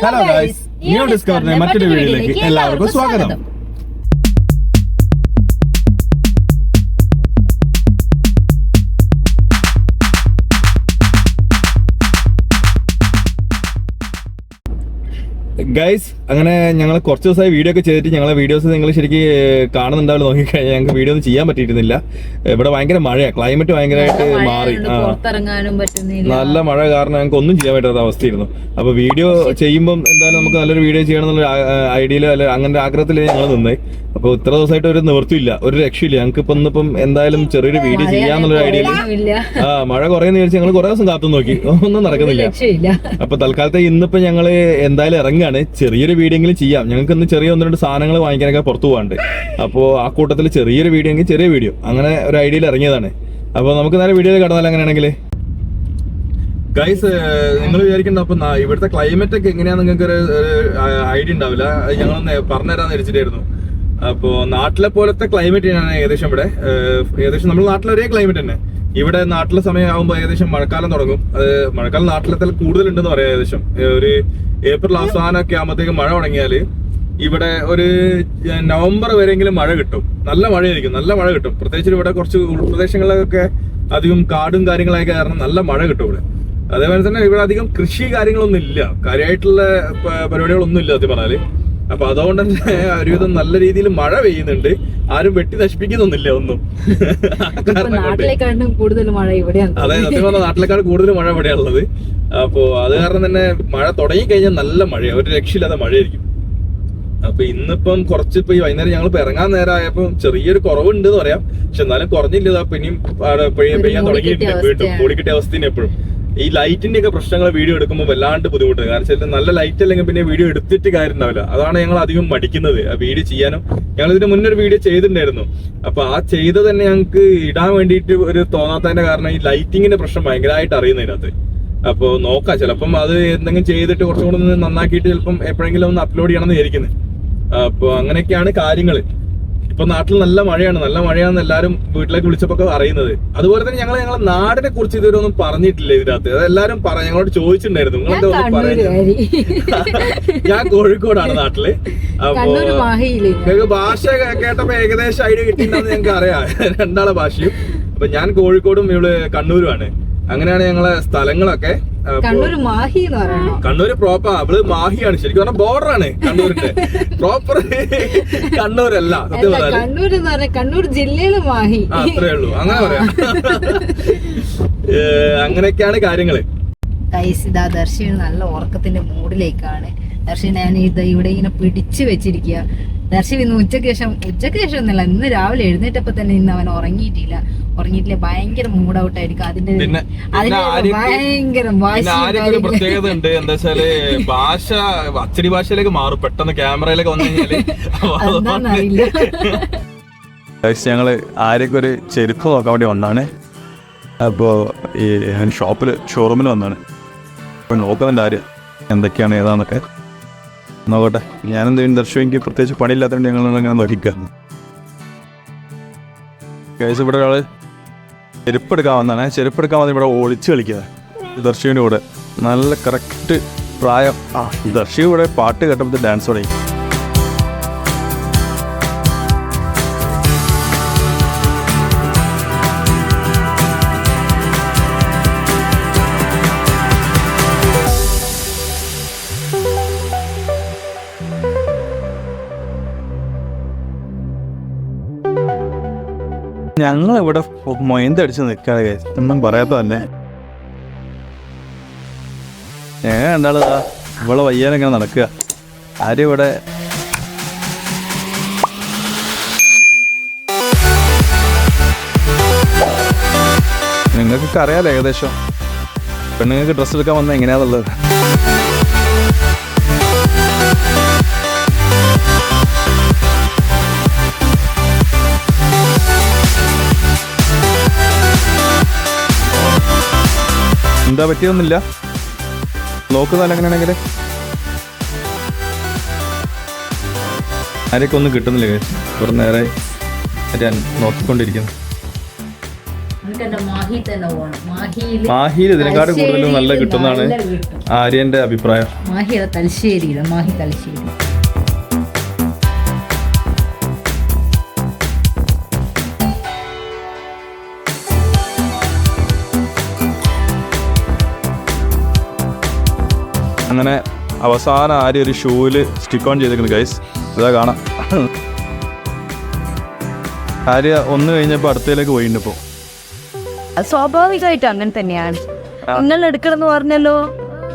Hello guys, new ഡിസ്കവറിന്റെ മറ്റൊരു വീഡിയോയിലേക്ക് എല്ലാവർക്കും സ്വാഗതം. ഗൈസ്, അങ്ങനെ ഞങ്ങൾ കുറച്ച് ദിവസമായി വീഡിയോ ഒക്കെ ചെയ്തിട്ട് ഞങ്ങളെ വീഡിയോസ് നിങ്ങൾ ശരിക്കും കാണുന്നുണ്ടാവില്ല. നോക്കിക്കഴിഞ്ഞാൽ ഞങ്ങൾക്ക് വീഡിയോ ഒന്നും ചെയ്യാൻ പറ്റിയിരുന്നില്ല. ഇവിടെ ഭയങ്കര മഴയാണ്, ക്ലൈമറ്റ് ഭയങ്കരമായിട്ട് മാറി. നല്ല മഴ കാരണം ഞങ്ങൾക്ക് ഒന്നും ചെയ്യാൻ പറ്റാത്ത അവസ്ഥയായിരുന്നു. അപ്പൊ വീഡിയോ ചെയ്യുമ്പോൾ എന്തായാലും നമുക്ക് നല്ലൊരു വീഡിയോ ചെയ്യണം എന്നുള്ള ഐഡിയയിലോ അല്ലെ അങ്ങനെ ആഗ്രഹത്തിൽ ഞങ്ങൾ നിന്നേ. അപ്പൊ ഇത്ര ദിവസമായിട്ട് ഒരു നിവൃത്തിയില്ല, ഒരു രക്ഷയില്ല. ഞങ്ങൾക്ക് ഇപ്പം എന്തായാലും ചെറിയൊരു വീഡിയോ ചെയ്യാന്നുള്ളൊരു ഐഡിയയില് മഴ കുറയെന്ന് വിചാരിച്ച് ഞങ്ങൾ കുറെ ദിവസം കാത്തു നോക്കി, ഒന്നും നടക്കുന്നില്ല. അപ്പൊ തൽക്കാലത്തെ ഇന്നിപ്പോ ഞങ്ങള് എന്തായാലും ഇറങ്ങാണ്, ചെറിയൊരു വീഡിയോ എങ്കിലും ചെയ്യാം. ഞങ്ങൾക്ക് ഇന്ന് ചെറിയ 1-2 സാധനങ്ങൾ വാങ്ങിക്കാനൊക്കെ പുറത്തു പോകാണ്ട്. അപ്പോൾ ആ കൂട്ടത്തിൽ ചെറിയൊരു വീഡിയോ എങ്കിൽ ചെറിയ വീഡിയോ, അങ്ങനെ ഒരു ഐഡിയയിൽ ഇറങ്ങിയതാണ്. അപ്പോൾ നമുക്ക് നേരെ വീഡിയോയിൽ കടന്നാലും അങ്ങനെയാണെങ്കിൽ ഗൈസ്, നിങ്ങൾ വിചാരിക്കണ്ട അപ്പൊ ഇവിടുത്തെ ക്ലൈമറ്റ് ഒക്കെ എങ്ങനെയാന്ന് നിങ്ങൾക്ക് ഒരു ഐഡിയ ഉണ്ടാവില്ല. ഞങ്ങളൊന്ന് പറഞ്ഞുതരാന്ന് വെച്ചിട്ടായിരുന്നു. അപ്പോ നാട്ടിലെ പോലത്തെ ക്ലൈമറ്റ് ആണ് ഏകദേശം ഇവിടെ. ഏകദേശം നമ്മുടെ നാട്ടിലെ ഒരേ ക്ലൈമറ്റ് തന്നെ. ഇവിടെ നാട്ടിലെ സമയമാകുമ്പോൾ ഏകദേശം മഴക്കാലം തുടങ്ങും. മഴക്കാലം നാട്ടിലത്തിൽ കൂടുതലുണ്ടെന്ന് പറയാം. ഏകദേശം ഒരു ഏപ്രിൽ അവസാനമൊക്കെ ആകുമ്പോഴത്തേക്ക് മഴ തുടങ്ങിയാല് ഇവിടെ ഒരു നവംബർ വരെയെങ്കിലും മഴ കിട്ടും. നല്ല മഴയായിരിക്കും, നല്ല മഴ കിട്ടും. പ്രത്യേകിച്ച് ഇവിടെ കുറച്ച് ഉൾപ്രദേശങ്ങളിലൊക്കെ അധികം കാടും കാര്യങ്ങളൊക്കെ കാരണം നല്ല മഴ കിട്ടും ഇവിടെ. അതേപോലെ തന്നെ ഇവിടെ അധികം കൃഷി കാര്യങ്ങളൊന്നും ഇല്ല, കാര്യമായിട്ടുള്ള പരിപാടികളൊന്നും ഇല്ല സത്യം പറഞ്ഞാല്. അപ്പൊ അതുകൊണ്ട് തന്നെ ഒരുവിധം നല്ല രീതിയിൽ മഴ പെയ്യുന്നുണ്ട്. ആരും വെട്ടി നശിപ്പിക്കുന്നൊന്നുമില്ല ഒന്നും. അതെ, സത്യം പറഞ്ഞാൽ നാട്ടിലേക്കാൾ കൂടുതൽ മഴ ഇവിടെയാണുള്ളത്. അപ്പൊ അത് കാരണം തന്നെ മഴ തുടങ്ങി കഴിഞ്ഞാൽ നല്ല മഴയാണ്, ഒരു രക്ഷയില്ലാത്ത മഴയായിരിക്കും. അപ്പൊ ഇന്നിപ്പം കുറച്ചിപ്പോ ഈ വൈകുന്നേരം ഞങ്ങൾ ഇറങ്ങാൻ നേരമായപ്പോ ചെറിയൊരു കുറവുണ്ട് എന്ന് പറയാം. പക്ഷെ എന്നാലും കുറഞ്ഞില്ല, പിന്നെയും പെയ്യാൻ തുടങ്ങിയിട്ടുണ്ട്. വീണ്ടും മൂടിക്കിട്ടിയ അവസ്ഥ എപ്പോഴും. ഈ ലൈറ്റിന്റെ ഒക്കെ പ്രശ്നങ്ങൾ വീഡിയോ എടുക്കുമ്പോൾ വല്ലാണ്ട് ബുദ്ധിമുട്ട്. കാരണം വെച്ചാൽ നല്ല ലൈറ്റ് അല്ലെങ്കിൽ പിന്നെ വീഡിയോ എടുത്തിട്ട് കാര്യം ഉണ്ടാവില്ല. അതാണ് ഞങ്ങൾ അധികം മടിക്കുന്നത് ആ വീഡിയോ ചെയ്യാനും. ഞങ്ങൾ ഇതിന് മുന്നൊരു വീഡിയോ ചെയ്തിട്ടുണ്ടായിരുന്നു. അപ്പൊ ആ ചെയ്ത് തന്നെ ഞങ്ങൾക്ക് ഇടാൻ വേണ്ടിയിട്ട് ഒരു തോന്നാത്തതിന്റെ കാരണം ഈ ലൈറ്റിങ്ങിന്റെ പ്രശ്നം ഭയങ്കരമായിട്ട് അറിയുന്നതിനകത്ത്. അപ്പൊ നോക്കാം, ചിലപ്പം അത് എന്തെങ്കിലും ചെയ്തിട്ട് കുറച്ചും കൂടെ നന്നാക്കിയിട്ട് ചിലപ്പം എപ്പോഴെങ്കിലും ഒന്ന് അപ്ലോഡ് ചെയ്യണം എന്ന് വിചാരിക്കുന്നത്. അപ്പൊ അങ്ങനെയൊക്കെയാണ് കാര്യങ്ങൾ. ഇപ്പൊ നാട്ടിൽ നല്ല മഴയാണ്, നല്ല മഴയാണെന്ന് എല്ലാവരും വീട്ടിലേക്ക് വിളിച്ചപ്പോ അറിയുന്നത്. അതുപോലെ തന്നെ ഞങ്ങളെ നാടിനെ കുറിച്ച് ഇതുവരെ ഒന്നും പറഞ്ഞിട്ടില്ല ഇതിനകത്ത്. അതെല്ലാരും ഞങ്ങളോട് ചോദിച്ചിട്ടുണ്ടായിരുന്നു, നിങ്ങൾ എന്താ ഒന്നും പറയുന്നത്. ഞാൻ കോഴിക്കോടാണ് നാട്ടില്. അപ്പൊ ഞങ്ങൾക്ക് ഭാഷ കേട്ടപ്പോ ഏകദേശം ഐഡിയ കിട്ടിയിട്ടുണ്ടെന്ന് ഞങ്ങൾക്ക് അറിയാം, രണ്ടാളെ ഭാഷയും. അപ്പൊ ഞാൻ കോഴിക്കോടും ഇവള് കണ്ണൂരുമാണ്. അങ്ങനെയാണ് ഞങ്ങളെ സ്ഥലങ്ങളൊക്കെ. കണ്ണൂര് പ്രോപ്പർ, അവള് മാഹിയാണ്. ശരിക്കും പറഞ്ഞാൽ ബോർഡറാണ് കണ്ണൂരിന്റെ. പ്രോപ്പർ കണ്ണൂരല്ല സത്യം പറഞ്ഞാൽ, കണ്ണൂർ ജില്ലയില് മാഹി. അത്രേ ഉള്ളൂ, അങ്ങനെ പറയാം. അങ്ങനെയൊക്കെയാണ് കാര്യങ്ങള്. ഇതാ ദർശൻ നല്ല ഉറക്കത്തിന്റെ മൂഡിലേക്കാണ്. ദർശൻ ഞാൻ ഇവിടെ ഇങ്ങനെ പിടിച്ചു വെച്ചിരിക്കുക. ദർശൻ ഇന്ന് ഉച്ചക്ക് ശേഷം ഒന്നുമില്ല, ഇന്ന് രാവിലെ എഴുന്നേറ്റപ്പോ തന്നെ ഇന്ന് അവൻ ഉറങ്ങിയിട്ടില്ല. ഭയങ്കര മൂഡ് ഔട്ട് ആയിരിക്കും. അതിന്റെ ഭയങ്കര പ്രത്യേകത ഉണ്ട്. എന്താ വെച്ചാല് ഭാഷ അച്ചടി ഭാഷയിലേക്ക് മാറും പെട്ടെന്ന് ക്യാമറയിലൊക്കെ വന്നു കഴിഞ്ഞാല്. ഞങ്ങള് ആരെയൊക്കെ ഒരു ചെരുപ്പ് നോക്കാൻ വേണ്ടി വന്നാണ്. അപ്പോ ഈ ഷോറൂമിൽ വന്നാണ്. അപ്പൊ നോക്കുന്നുണ്ട് ആര് എന്തൊക്കെയാണ് ഏതാന്നൊക്കെ നോക്കട്ടെ. ഞാനെന്തെങ്കിലും ദർശനം പ്രത്യേകിച്ച് പണിയില്ലാത്തതുകൊണ്ട് ഞങ്ങൾ അങ്ങനെ നോക്കിക്കുക. കേസ് ഇവിടെ ഒരാള് ചെരുപ്പെടുക്കാൻ വന്നാണ്. ചെരുപ്പെടുക്കാൻ വന്ന് ഇവിടെ ഒളിച്ച് കളിക്കുക ദർശിയുടെ കൂടെ. നല്ല കറക്റ്റ് പ്രായം. ദർശി ഇവിടെ പാട്ട് കേട്ടപ്പോൾ ഡാൻസ് തുടങ്ങി. ഞങ്ങളിവിടെ മൊയന്തടിച്ച് നിൽക്കാതെ ഒന്നും പറയാത്ത തന്നെ. ഞങ്ങൾ കണ്ടാളതാ ഇവിടെ വയ്യാനെങ്ങനെ നടക്കുക. ആരും ഇവിടെ നിങ്ങൾക്കൊക്കെ അറിയാലോ ഏകദേശം പെണ്ണുങ്ങൾക്ക് ഡ്രസ്സ് എടുക്കാൻ വന്നാൽ എങ്ങനെയാന്നുള്ളത്. എന്താ പറ്റിയൊന്നുമില്ല, നോക്കുന്നല്ല. അങ്ങനെയാണെങ്കിൽ ആരെയൊക്കെ ഒന്നും കിട്ടുന്നില്ല. ഇവിടെ നേരെ ഞാൻ നോക്കിക്കൊണ്ടിരിക്കുന്നു. മാഹിയിൽ ഇതിനെക്കാട് കൂടുതലും നല്ല കിട്ടുന്നതാണ് ആര്യന്റെ അഭിപ്രായം. മാഹി തലശ്ശേരിയിലോ, മാഹി തലശ്ശേരി. അങ്ങനെ അവസാനം ആര്യ ഒരു ഷൂവില് സ്റ്റിക്ക് ഓൺ ചെയ്തേക്കുന്നു ഗൈസ്. ഇതാ കാണാം. ആര്യ ഒന്ന് കഴിഞ്ഞപ്പോൾ അടുത്തയിലേക്ക് പോയിട്ടുണ്ട്. ഇപ്പോൾ സ്വാഭാവികമായിട്ട് അങ്ങനെ തന്നെയാണ്. നിങ്ങൾ എടുക്കണമെന്ന് പറഞ്ഞല്ലോ,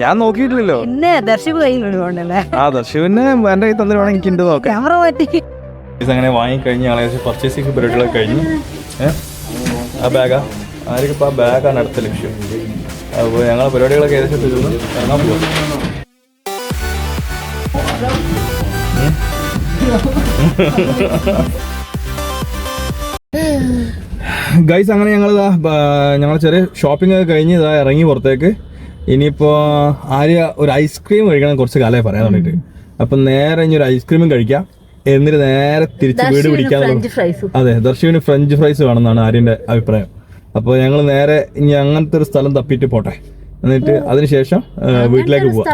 ഞാൻ നോക്കിയിട്ടില്ലല്ലോ. പിന്നെ ദർശിവ് കയ്യിലുണ്ടല്ലേ? ദർശിവിന് എന്റെ കയ്യിൽ തന്നിട്ട് വേണമെങ്കിൽ എനിക്ക് നോക്കാം. ക്യാമറ മാറ്റി അങ്ങനെ വാങ്ങിക്കഴിഞ്ഞ് ഏകദേശം പർച്ചേസിങ് പരിപാടികളൊക്കെ കഴിഞ്ഞു. ആ ബാഗാ ആർക്കിപ്പോൾ ആ ബാഗാണ് അടുത്ത ലക്ഷ്യം. അപ്പോൾ ഞങ്ങളെ പരിപാടികളൊക്കെ ഏകദേശം തീർന്നു ഇറങ്ങാൻ പോകും. ഗൈസ് അങ്ങനെ ഞങ്ങൾ ചെറിയ ഷോപ്പിംഗ് ഒക്കെ കഴിഞ്ഞ് ഇതാ ഇറങ്ങി പുറത്തേക്ക്. ഇനിയിപ്പോൾ ആര്യ ഒരു ഐസ്ക്രീം കഴിക്കണം, കുറച്ച് കാലമായി പറയാൻ വേണ്ടിയിട്ട്. അപ്പം നേരെ ഇനി ഒരു ഐസ്ക്രീമും കഴിക്കാം, എന്നിട്ട് നേരെ തിരിച്ച് വീട് പിടിക്കാൻ. അതെ, ദർശിവിന് ഫ്രഞ്ച് ഫ്രൈസ് വേണമെന്നാണ് ആര്യൻ്റെ അഭിപ്രായം. അപ്പോൾ ഞങ്ങൾ നേരെ ഇനി അങ്ങനത്തെ ഒരു സ്ഥലം തപ്പിയിട്ട് പോട്ടെ, എന്നിട്ട് അതിനുശേഷം വീട്ടിലേക്ക് പോവാം.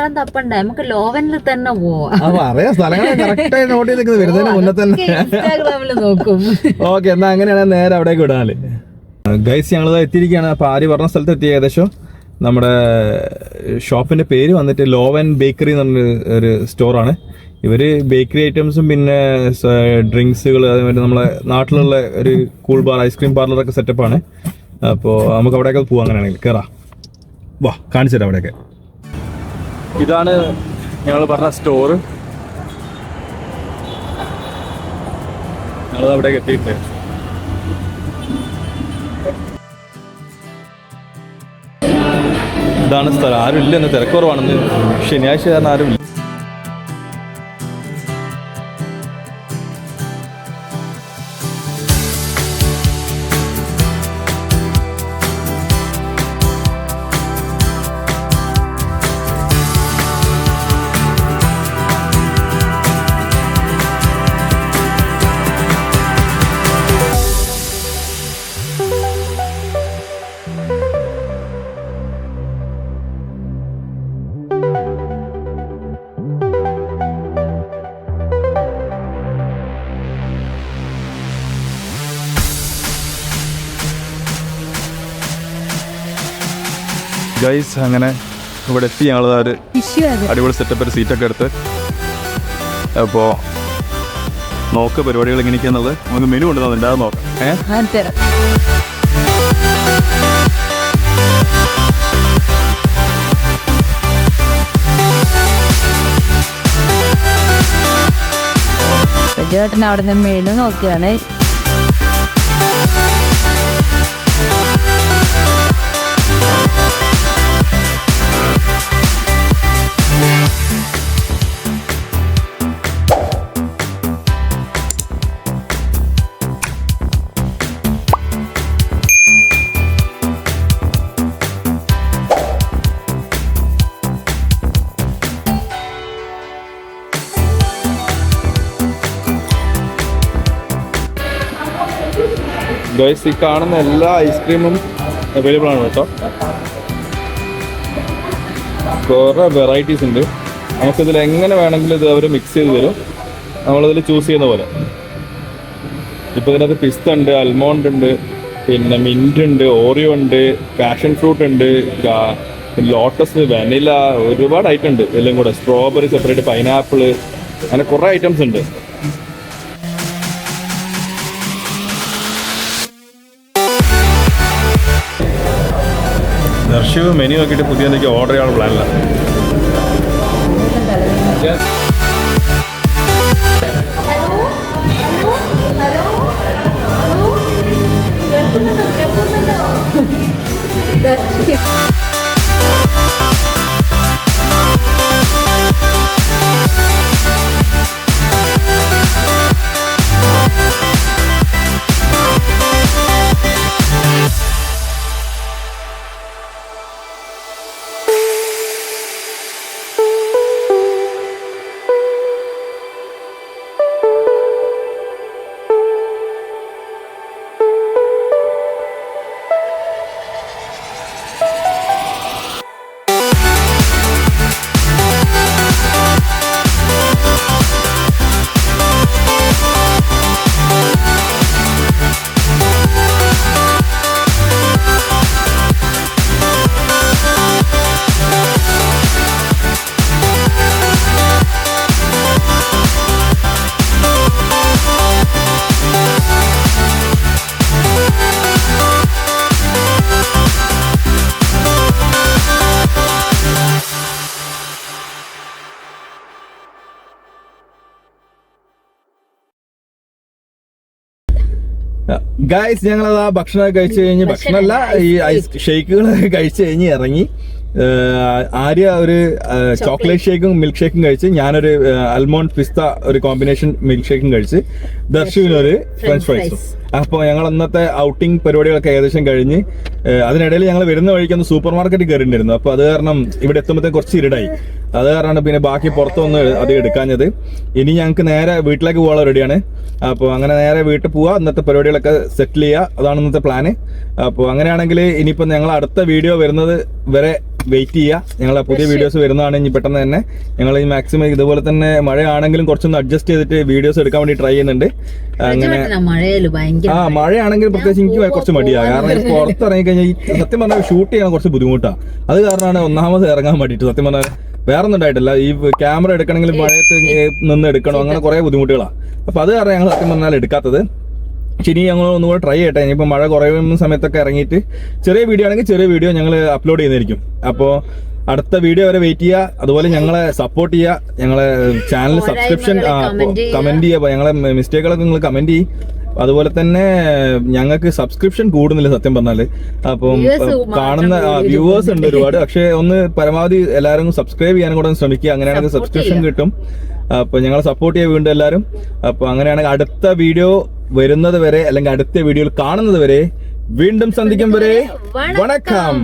നമുക്ക് ലോവനിൽ തന്നെ പോവാം. അറിയാം, സ്ഥലങ്ങൾ കറക്റ്റായി നോട്ട് ചെയ്ത് വരുന്നതിന് മുന്നേ തന്നെ നോക്കും. ഓക്കെ, എന്നാൽ അങ്ങനെയാണെങ്കിൽ നേരെ അവിടേക്ക് വിടാല്ലേ. ഗൈസ് ഞങ്ങൾ എത്തിയിരിക്കുകയാണ്. അപ്പോൾ ആര്യ പറഞ്ഞ സ്ഥലത്ത് എത്തി. ഏകദേശം നമ്മുടെ ഷോപ്പിൻ്റെ പേര് വന്നിട്ട് ലോവൻ ബേക്കറി എന്ന് പറഞ്ഞൊരു ഒരു സ്റ്റോറാണ്. ഇവർ ബേക്കറി ഐറ്റംസും പിന്നെ ഡ്രിങ്ക്സുകൾ, അതേമാതിരി നമ്മളെ നാട്ടിലുള്ള ഒരു കൂൾ ബാർ, ഐസ്ക്രീം പാർലറൊക്കെ സെറ്റപ്പാണ്. അപ്പോൾ നമുക്ക് അവിടെയൊക്കെ പോവാം. അങ്ങനെയാണെങ്കിൽ കയറാം, വാ കാണിച്ചു തരാം അവിടെയൊക്കെ. ഇതാണ് ഞങ്ങൾ പറഞ്ഞ സ്റ്റോറ്. ഞങ്ങൾ അവിടേക്ക് എത്തിയിട്ട് ഇതാണ് സ്ഥലം. ആരും ഇല്ല, എന്ന് തിരക്കുറവാണെന്ന്. ശനിയാഴ്ച കാരണം ആരും ഇല്ല. ഗൈസ് അങ്ങനെ ഇവിടെ എത്തി. ഞങ്ങൾ ഒരു അടിപൊളി സെറ്റപ്പ് ഒരു സീറ്റൊക്കെ എടുത്ത്. അപ്പോൾ നോക്ക് പരിപാടികൾ എങ്ങനെയൊക്കെയാന്നുള്ളത്. നമുക്ക് മെനു കൊണ്ടുവന്നിട്ടുണ്ട്, അത് നോക്കാം. ചേട്ടൻ അവിടെ നിന്ന് മെനു നോക്കിയാണ്. ഗൈസ് ഈ കാണുന്ന എല്ലാ ഐസ്ക്രീമും അവൈലബിൾ ആണ് കേട്ടോ. കുറേ വെറൈറ്റീസ് ഉണ്ട്. നമുക്കിതിൽ എങ്ങനെ വേണമെങ്കിലും ഇത് അവർ മിക്സ് ചെയ്ത് തരും, നമ്മളിതിൽ ചൂസ് ചെയ്യുന്ന പോലെ. ഇപ്പോൾ ഇതിനകത്ത് പിസ്ത ഉണ്ട്, അൽമോണ്ട് ഉണ്ട്, പിന്നെ മിൻറ്റ് ഉണ്ട്, ഓറിയോ ഉണ്ട്, പാഷൻ ഫ്രൂട്ട് ഉണ്ട്, ലോട്ടസ്, വെനില, ഒരുപാട് ഐറ്റം ഉണ്ട്. എല്ലാം കൂടെ സ്ട്രോബെറി സെപ്പറേറ്റ്, പൈനാപ്പിള്, അങ്ങനെ കുറേ ഐറ്റംസ് ഉണ്ട്. ദർശിവ് മെനു നോക്കിയിട്ട് പുതിയ എന്തൊക്കെയോ ഓർഡർ ചെയ്യാനുള്ള പ്ലാനില്ല. ഗായ്സ് ഞങ്ങളത് ആ ഭക്ഷണമൊക്കെ കഴിച്ചു കഴിഞ്ഞ്, ഭക്ഷണമല്ല ഈ ഐസ് ഷേക്കുകളൊക്കെ കഴിച്ചു കഴിഞ്ഞ് ഇറങ്ങി. ആര്യ ഒരു ചോക്ലേറ്റ് ഷേക്കും മിൽക്ക് ഷേക്കും കഴിച്ച്, ഞാനൊരു ആൽമോണ്ട് പിസ്ത ഒരു കോമ്പിനേഷൻ മിൽക്ക് ഷേക്കും കഴിച്ച്, ദർശുവിനൊരു ഫ്രഞ്ച് ഫ്രൈസും. അപ്പോൾ ഞങ്ങൾ അന്നത്തെ ഔട്ടിംഗ് പരിപാടികളൊക്കെ ഏകദേശം കഴിഞ്ഞ് അതിനിടയിൽ ഞങ്ങൾ വരുന്ന വഴിക്കൊന്ന് സൂപ്പർ മാർക്കറ്റിൽ കയറിയിട്ടുണ്ടായിരുന്നു. അപ്പോൾ അത് കാരണം ഇവിടെ എത്തുമ്പോഴത്തേക്ക് കുറച്ച് ഇരുടായി. അത് കാരണമാണ് പിന്നെ ബാക്കി പുറത്തൊന്ന് അധികം എടുക്കാഞ്ഞത്. ഇനി ഞങ്ങൾക്ക് നേരെ വീട്ടിലേക്ക് പോകാനുള്ള റെഡിയാണ്. അപ്പോൾ അങ്ങനെ നേരെ വീട്ടിൽ പോവുക, ഇന്നത്തെ പരിപാടികളൊക്കെ സെറ്റിൽ ചെയ്യുക, അതാണ് ഇന്നത്തെ പ്ലാന്. അപ്പോൾ അങ്ങനെയാണെങ്കിൽ ഇനിയിപ്പോൾ ഞങ്ങൾ അടുത്ത വീഡിയോ വരുന്നത് വരെ വെയിറ്റ് ചെയ്യുക. ഞങ്ങളെ പുതിയ വീഡിയോസ് വരുന്നതാണ് ഇനി പെട്ടെന്ന് തന്നെ. ഞങ്ങൾ ഈ മാക്സിമം ഇതുപോലെ തന്നെ മഴയാണെങ്കിലും കുറച്ചൊന്ന് അഡ്ജസ്റ്റ് ചെയ്തിട്ട് വീഡിയോസ് എടുക്കാൻ വേണ്ടി ട്രൈ ചെയ്യുന്നുണ്ട്. അങ്ങനെ മഴയാണെങ്കിൽ പ്രത്യേകിച്ച് എനിക്ക് കുറച്ച് മടിയാണ്. കാരണം പുറത്തിറങ്ങി കഴിഞ്ഞാൽ സത്യം പറഞ്ഞാൽ ഷൂട്ട് ചെയ്യാൻ കുറച്ച് ബുദ്ധിമുട്ടാണ്. അത് കാരണമാണ് ഒന്നാമത് ഇറങ്ങാൻ വേണ്ടിയിട്ട്. സത്യം പറഞ്ഞാൽ വേറെ ഒന്നും ഉണ്ടായിട്ടില്ല. ഈ ക്യാമറ എടുക്കണമെങ്കിൽ മഴയത്ത് നിന്ന് എടുക്കണം, അങ്ങനെ കുറെ ബുദ്ധിമുട്ടുകളാണ്. അപ്പൊ അത് കാരണം ഞങ്ങൾ സത്യം പറഞ്ഞാൽ എടുക്കാത്തത്. ശരി, ഞങ്ങൾ ഒന്നുകൂടെ ട്രൈ ചെയ്യട്ടെ. ഇനിയിപ്പോൾ മഴ കുറയുന്ന സമയത്തൊക്കെ ഇറങ്ങിയിട്ട് ചെറിയ വീഡിയോ ആണെങ്കിൽ ചെറിയ വീഡിയോ ഞങ്ങൾ അപ്ലോഡ് ചെയ്യുന്നതായിരിക്കും. അപ്പോൾ അടുത്ത വീഡിയോ വരെ വെയിറ്റ് ചെയ്യുക. അതുപോലെ ഞങ്ങളെ സപ്പോർട്ട് ചെയ്യുക. ഞങ്ങളെ ചാനൽ സബ്സ്ക്രിപ്ഷൻ കമന്റ് ചെയ്യുക. ഞങ്ങളെ മിസ്റ്റേക്കുകളൊക്കെ നിങ്ങൾ കമന്റ് ചെയ്യും. അതുപോലെ തന്നെ ഞങ്ങൾക്ക് സബ്സ്ക്രിപ്ഷൻ കൂടുന്നില്ല സത്യം പറഞ്ഞാല്. അപ്പം കാണുന്ന വ്യൂവേഴ്സ് ഉണ്ട് ഒരുപാട്. പക്ഷെ ഒന്ന് പരമാവധി എല്ലാവരും സബ്സ്ക്രൈബ് ചെയ്യാനും കൂടെ ശ്രമിക്കുക. അങ്ങനെയാണെങ്കിൽ സബ്സ്ക്രിപ്ഷൻ കിട്ടും. അപ്പൊ ഞങ്ങളെ സപ്പോർട്ട് ചെയ്യുക വീണ്ടും എല്ലാവരും. അപ്പൊ അങ്ങനെയാണെങ്കിൽ അടുത്ത വീഡിയോ വരുന്നത് വരെ, അല്ലെങ്കിൽ അടുത്ത വീഡിയോയിൽ കാണുന്നത് വരെ, വീണ്ടും സന്ധിക്കും വരെ വണക്കം.